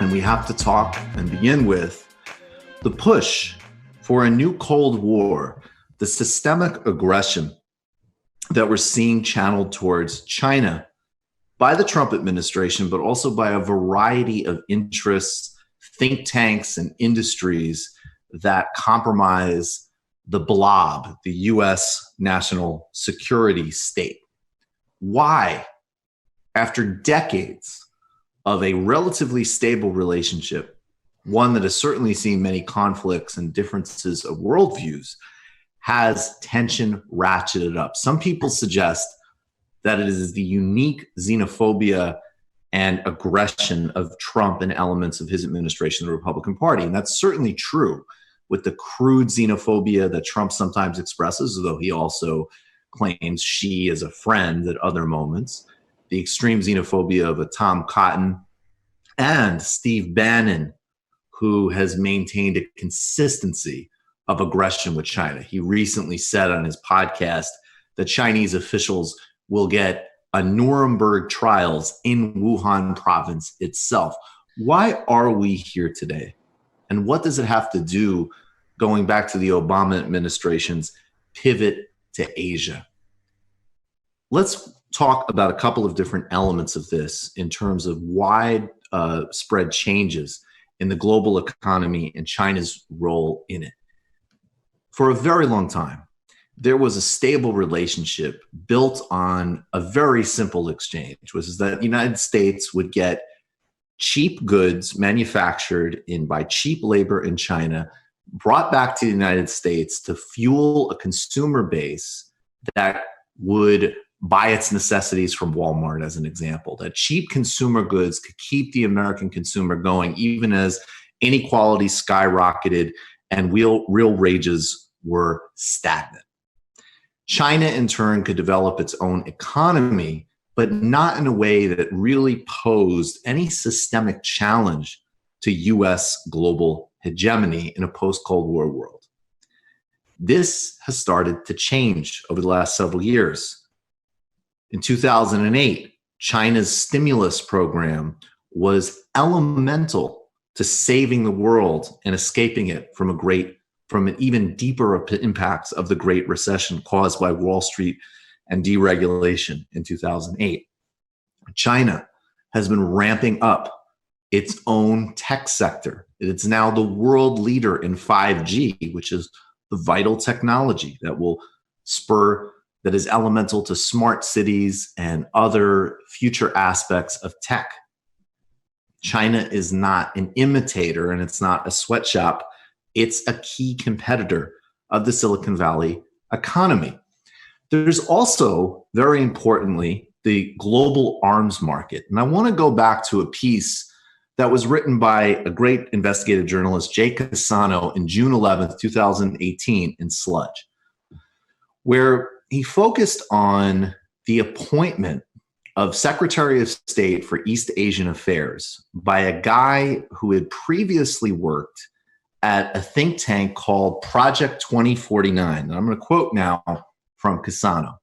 and we have to talk and begin with the push for a new Cold War, the systemic aggression that we're seeing channeled towards China by the Trump administration, but also by a variety of interests, think tanks, and industries that compromise the blob, the U.S. national security state. Why, after decades of a relatively stable relationship, one that has certainly seen many conflicts and differences of worldviews, has tension ratcheted up? Some people suggest that it is the unique xenophobia and aggression of Trump and elements of his administration, the Republican Party. And that's certainly true with the crude xenophobia that Trump sometimes expresses, although he also claims Xi as a friend at other moments, the extreme xenophobia of a Tom Cotton and Steve Bannon, who has maintained a consistency of aggression with China. He recently said on his podcast that Chinese officials will get a Nuremberg trials in Wuhan province itself. Why are we here today? And what does it have to do, going back to the Obama administration's pivot to Asia? Let's talk about a couple of different elements of this in terms of widespread changes in the global economy and China's role in it. For a very long time, there was a stable relationship built on a very simple exchange, which is that the United States would get cheap goods manufactured by cheap labor in China, brought back to the United States to fuel a consumer base that would buy its necessities from Walmart, as an example. That cheap consumer goods could keep the American consumer going, even as inequality skyrocketed and real wages were stagnant. China, in turn, could develop its own economy, but not in a way that really posed any systemic challenge to U.S. global hegemony in a post-Cold War world. This has started to change over the last several years. In 2008, China's stimulus program was elemental to saving the world and escaping it from an even deeper impacts of the Great Recession caused by Wall Street and deregulation in 2008. China has been ramping up its own tech sector. It's now the world leader in 5G, which is the vital technology that is elemental to smart cities and other future aspects of tech. China is not an imitator and it's not a sweatshop. It's a key competitor of the Silicon Valley economy. There's also, very importantly, the global arms market. And I want to go back to a piece that was written by a great investigative journalist, Jay Cassano, in June 11th, 2018 in Sludge, where he focused on the appointment of Secretary of State for East Asian Affairs by a guy who had previously worked at a think tank called Project 2049. And I'm going to quote now from Cassano.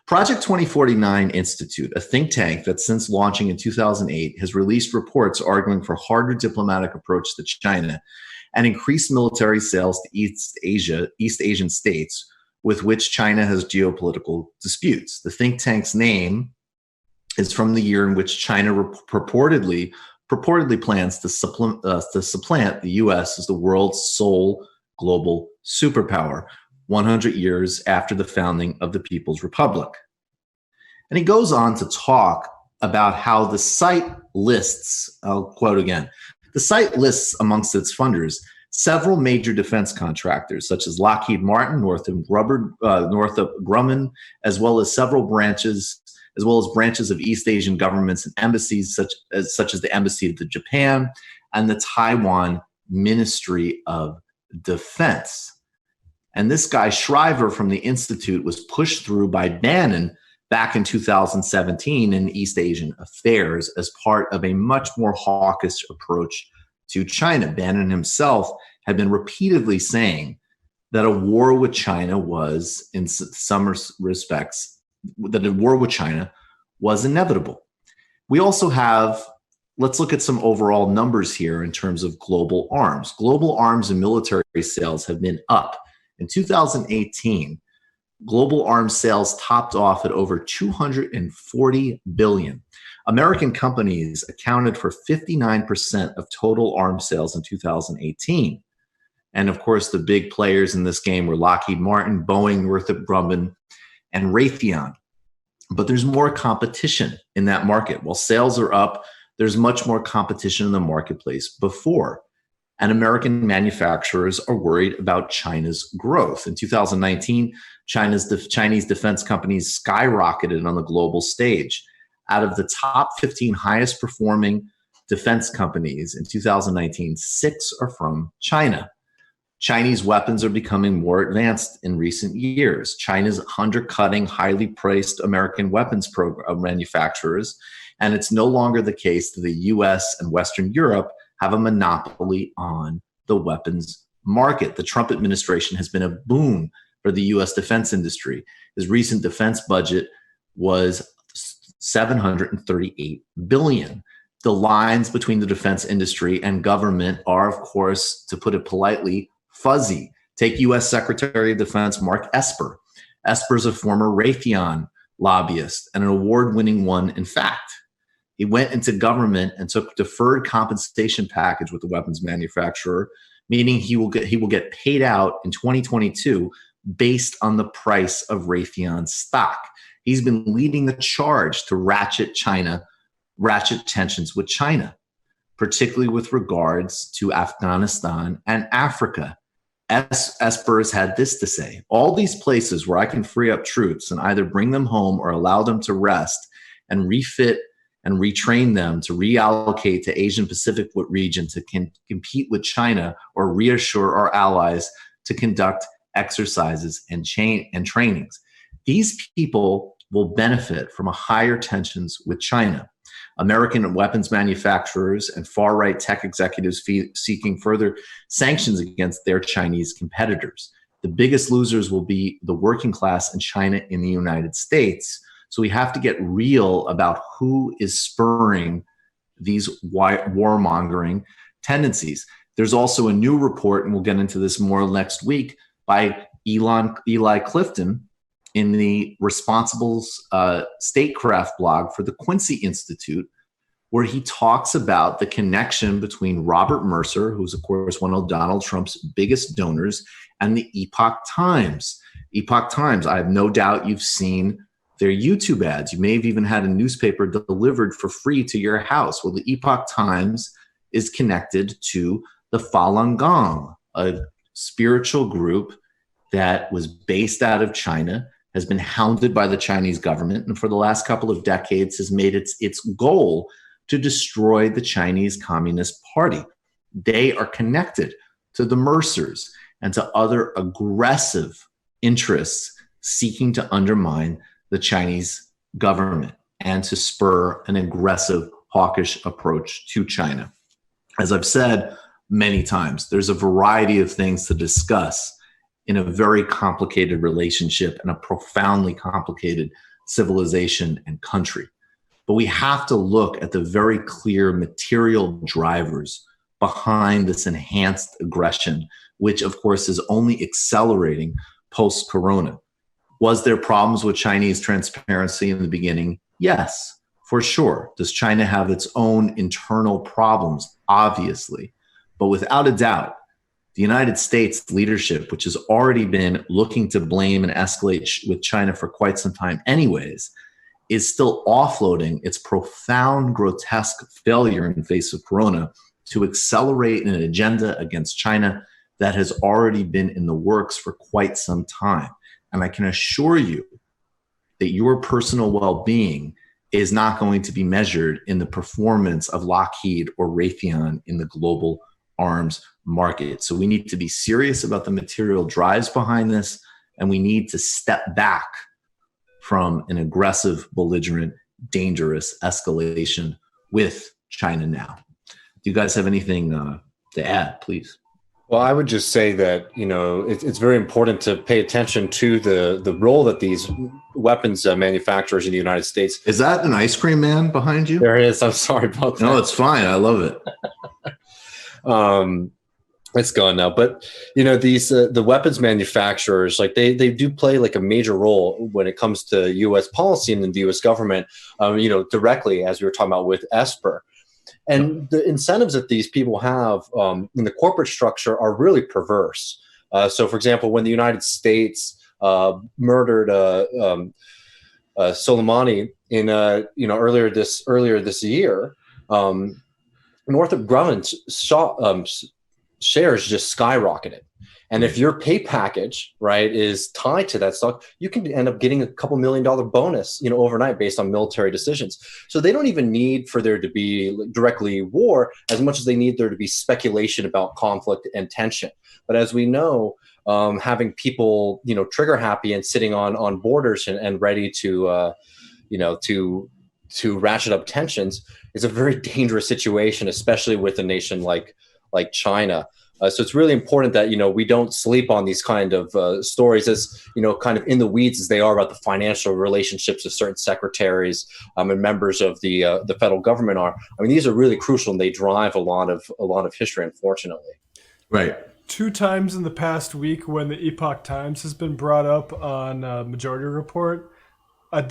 Project 2049 Institute, a think tank that since launching in 2008 has released reports arguing for harder diplomatic approach to China and increased military sales to East Asian states with which China has geopolitical disputes. The think tank's name is from the year in which China purportedly plans to supplant the U.S. as the world's sole global superpower, 100 years after the founding of the People's Republic. And he goes on to talk about how the site lists, I'll quote again, the site lists amongst its funders several major defense contractors, such as Lockheed Martin, Northrop Grumman, as well as branches of East Asian governments and embassies, such as the Embassy to Japan and the Taiwan Ministry of Defense. And this guy, Shriver from the Institute, was pushed through by Bannon back in 2017 in East Asian affairs as part of a much more hawkish approach to China. Bannon himself had been repeatedly saying that a war with China was, in some respects, that a war with China was inevitable. We also have let's look at some overall numbers here in terms of global arms. Global arms and military sales have been up. In 2018, global arms sales topped off at over 240 billion. American companies accounted for 59% of total arms sales in 2018. And of course, the big players in this game were Lockheed Martin, Boeing, Northrop Grumman, and Raytheon. But there's more competition in that market. While sales are up, there's much more competition in the marketplace before. And American manufacturers are worried about China's growth. In 2019, Chinese defense companies skyrocketed on the global stage. Out of the top 15 highest performing defense companies in 2019, 6 are from China. Chinese weapons are becoming more advanced in recent years. China's undercutting highly priced American weapons manufacturers, and it's no longer the case that the US and Western Europe have a monopoly on the weapons market. The Trump administration has been a boon for the US defense industry. His recent defense budget was $738 billion. The lines between the defense industry and government are, of course, to put it politely, fuzzy. Take U.S. Secretary of Defense Mark Esper. Esper's a former Raytheon lobbyist and an award-winning one, in fact. He went into government and took deferred compensation package with the weapons manufacturer, meaning he will get paid out in 2022 based on the price of Raytheon stock. He's been leading the charge to ratchet tensions with China, particularly with regards to Afghanistan and Africa. Esper has had this to say: all these places where I can free up troops and either bring them home or allow them to rest and refit and retrain them to reallocate to Asian Pacific region to compete with China, or reassure our allies to conduct exercises and trainings. These people will benefit from a higher tensions with China. American weapons manufacturers and far-right tech executives seeking further sanctions against their Chinese competitors. The biggest losers will be the working class and China in the United States. So we have to get real about who is spurring these warmongering tendencies. There's also a new report, and we'll get into this more next week, by Eli Clifton in the Responsible Statecraft blog for the Quincy Institute, where he talks about the connection between Robert Mercer, who's of course one of Donald Trump's biggest donors, and the Epoch Times. Epoch Times, I have no doubt you've seen their YouTube ads. You may have even had a newspaper delivered for free to your house. Well, the Epoch Times is connected to the Falun Gong, a spiritual group that was based out of China, has been hounded by the Chinese government, and for the last couple of decades has made its goal to destroy the Chinese Communist Party. They are connected to the Mercers and to other aggressive interests seeking to undermine the Chinese government and to spur an aggressive, hawkish approach to China. As I've said many times, there's a variety of things to discuss in a very complicated relationship and a profoundly complicated civilization and country. But we have to look at the very clear material drivers behind this enhanced aggression, which of course is only accelerating post-corona. Was there problems with Chinese transparency in the beginning? Yes, for sure. Does China have its own internal problems? Obviously. But without a doubt, the United States leadership, which has already been looking to blame and escalate with China for quite some time anyways, is still offloading its profound, grotesque failure in the face of corona to accelerate an agenda against China that has already been in the works for quite some time. And I can assure you that your personal well-being is not going to be measured in the performance of Lockheed or Raytheon in the global arms market. So we need to be serious about the material drives behind this, and we need to step back from an aggressive, belligerent, dangerous escalation with China now. Do you guys have anything to add, please? Well, I would just say that, it's very important to pay attention to the role that these weapons manufacturers in the United States. Is that an ice cream man behind you? There it is. I'm sorry about that. No, it's fine. I love it. It's gone now, but these the weapons manufacturers, like they do play like a major role when it comes to U.S. policy and in the U.S. government. Directly, as we were talking about with Esper. And the incentives that these people have in the corporate structure are really perverse. So, for example, when the United States murdered Soleimani in earlier this year, Northrop Grumman's shares just skyrocketed. And if your pay package, right, is tied to that stock, you can end up getting a couple $1 million bonus, overnight based on military decisions. So they don't even need for there to be directly war as much as they need there to be speculation about conflict and tension. But as we know, having people, trigger happy and sitting on borders and ready to ratchet up tensions is a very dangerous situation, especially with a nation like China. So it's really important that, we don't sleep on these kind of stories as, kind of in the weeds as they are about the financial relationships of certain secretaries and members of the federal government are. I mean, these are really crucial and they drive a lot of history, unfortunately. Right. 2 times in the past week when the Epoch Times has been brought up on Majority Report, I'm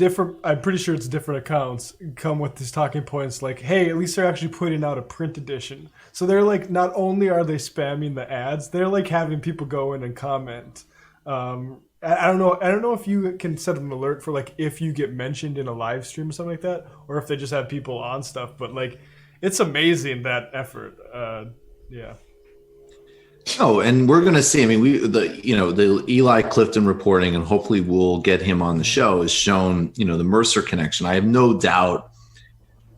pretty sure it's different accounts come with these talking points like, hey, at least they're actually putting out a print edition. So they're like, not only are they spamming the ads, they're like having people go in and comment. I don't know if you can set an alert for like if you get mentioned in a live stream or something like that, or if they just have people on stuff. But like, it's amazing that effort. Yeah. Oh, and we're going to see. I mean, the Eli Clifton reporting, and hopefully we'll get him on the show, has shown, the Mercer connection. I have no doubt,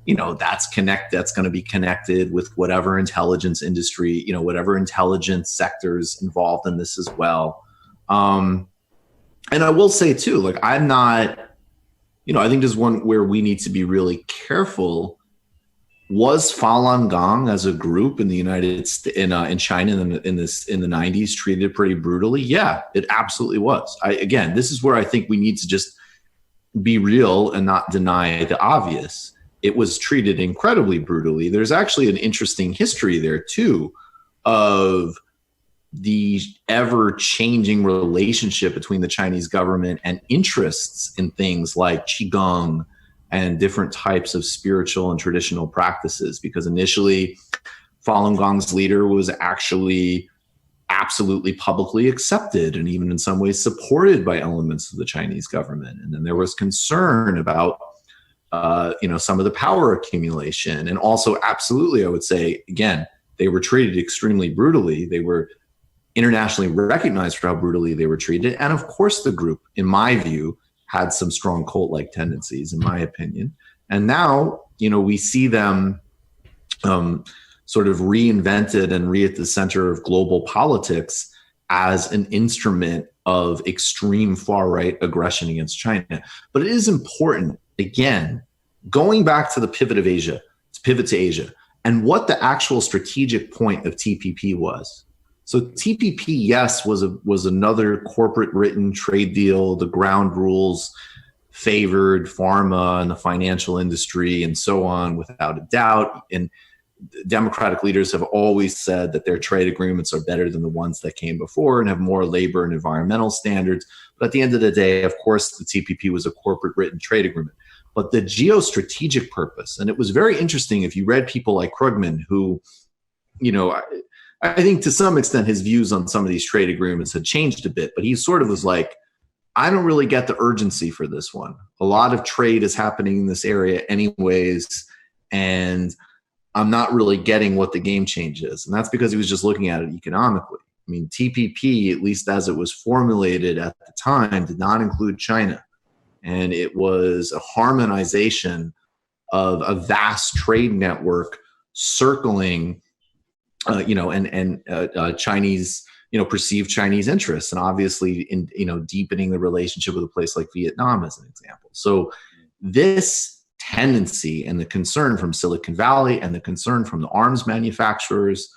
that's going to be connected with whatever intelligence industry, whatever intelligence sectors involved in this as well. And I will say too, like, I'm not, I think there's one where we need to be really careful. Was Falun Gong as a group in the in China in the 90s treated pretty brutally? Yeah, it absolutely was. Again, this is where I think we need to just be real and not deny the obvious. It was treated incredibly brutally. There's actually an interesting history there too of the ever-changing relationship between the Chinese government and interests in things like Qigong and different types of spiritual and traditional practices, because initially Falun Gong's leader was actually absolutely publicly accepted and even in some ways supported by elements of the Chinese government. And then there was concern about, some of the power accumulation. And also, absolutely, I would say, again, they were treated extremely brutally. They were internationally recognized for how brutally they were treated. And of course, the group, in my view, had some strong cult-like tendencies, in my opinion. And now, we see them sort of reinvented and at the center of global politics as an instrument of extreme far-right aggression against China. But it is important, again, going back to the pivot of Asia, to pivot to Asia, and what the actual strategic point of TPP was. So TPP, yes, was another corporate written trade deal. The ground rules favored pharma and the financial industry and so on, without a doubt. And Democratic leaders have always said that their trade agreements are better than the ones that came before and have more labor and environmental standards. But at the end of the day, of course, the TPP was a corporate written trade agreement. But the geostrategic purpose, and it was very interesting if you read people like Krugman, who, I think to some extent his views on some of these trade agreements had changed a bit, but he sort of was like, I don't really get the urgency for this one. A lot of trade is happening in this area anyways, and I'm not really getting what the game change is. And that's because he was just looking at it economically. I mean, TPP, at least as it was formulated at the time, did not include China. And it was a harmonization of a vast trade network circling Chinese, perceived Chinese interests, and obviously in, deepening the relationship with a place like Vietnam as an example. So this tendency and the concern from Silicon Valley and the concern from the arms manufacturers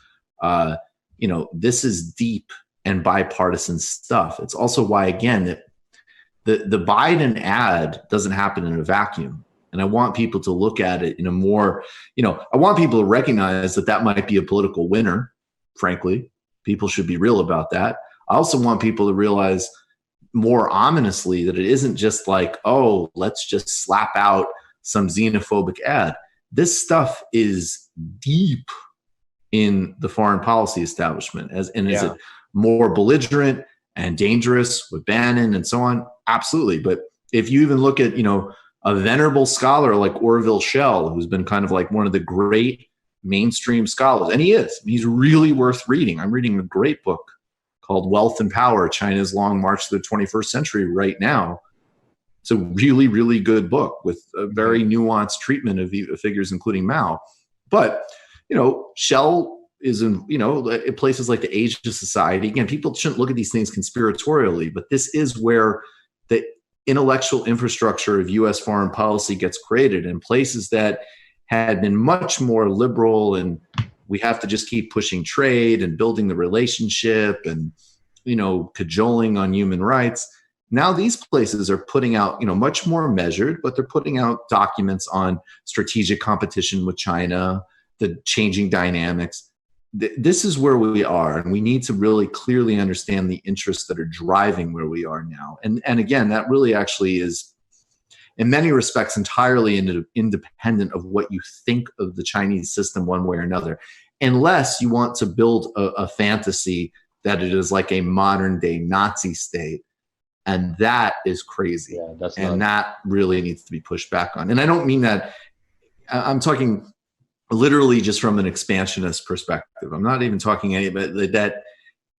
this is deep and bipartisan stuff. It's also why, again, that the Biden ad doesn't happen in a vacuum. And I want people to look at it in a more, I want people to recognize that might be a political winner. Frankly, people should be real about that. I also want people to realize more ominously that it isn't just like, oh, let's just slap out some xenophobic ad. This stuff is deep in the foreign policy establishment. Is it more belligerent and dangerous with Bannon and so on? Absolutely. But if you even look at, a venerable scholar like Orville Schell, who's been kind of like one of the great mainstream scholars, and he's really worth reading. I'm reading a great book called Wealth and Power, China's Long March to the 21st Century right now. It's a really, really good book with a very nuanced treatment of figures, including Mao. But, Schell is in, places like the Asia Society. Again, people shouldn't look at these things conspiratorially, but this is where the intellectual infrastructure of U.S. foreign policy gets created in places that had been much more liberal, and we have to just keep pushing trade and building the relationship and, cajoling on human rights. Now these places are putting out, much more measured, but they're putting out documents on strategic competition with China, the changing dynamics. This is where we are, and we need to really clearly understand the interests that are driving where we are now. And again, that really actually is, in many respects, entirely independent of what you think of the Chinese system one way or another, unless you want to build a fantasy that it is like a modern day Nazi state. And that is crazy. Yeah, that really needs to be pushed back on. And I don't mean that, I'm talking literally just from an expansionist perspective. I'm not even talking about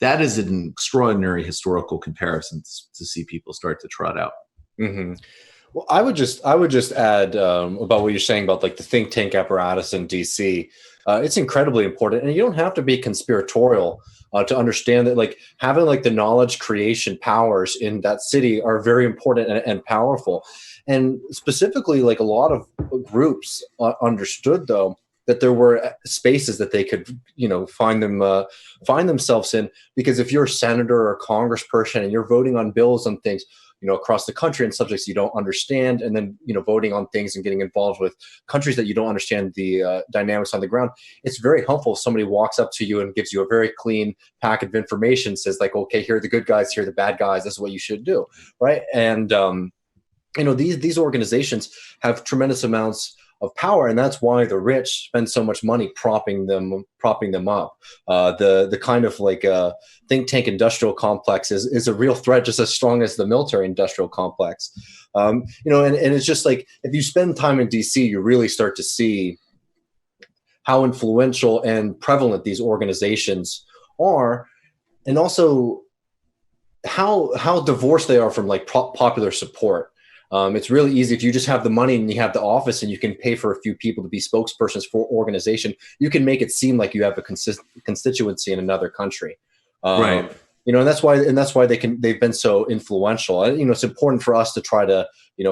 that is an extraordinary historical comparison to see people start to trot out. Mm-hmm. Well, I would just add about what you're saying about like the think tank apparatus in DC. It's incredibly important, and you don't have to be conspiratorial to understand that like having like the knowledge creation powers in that city are very important and powerful. And specifically, like a lot of groups understood though that there were spaces that they could, find themselves in, because if you're a senator or a congressperson and you're voting on bills on things, across the country and subjects you don't understand, and then, voting on things and getting involved with countries that you don't understand the dynamics on the ground, it's very helpful if somebody walks up to you and gives you a very clean packet of information, says like, okay, here are the good guys, here are the bad guys, this is what you should do, right? And, these organizations have tremendous amounts of power, and that's why the rich spend so much money propping them up. The kind of like think tank industrial complex is a real threat, just as strong as the military industrial complex. And it's just like if you spend time in DC, you really start to see how influential and prevalent these organizations are, and also how divorced they are from like popular support. It's really easy if you just have the money and you have the office and you can pay for a few people to be spokespersons for organization. You can make it seem like you have a constituency in another country, right? And that's why they've been so influential. It's important for us to try to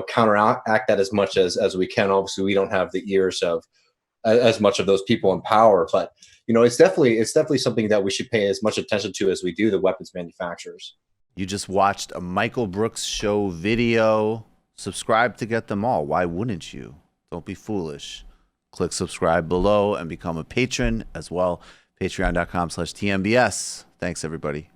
counteract that as much as we can. Obviously, we don't have the ears of as much of those people in power, but it's definitely something that we should pay as much attention to as we do the weapons manufacturers. You just watched a Michael Brooks show video. Subscribe to get them all. Why wouldn't you? Don't be foolish. Click subscribe below and become a patron as well. Patreon.com/TMBS. Thanks, everybody.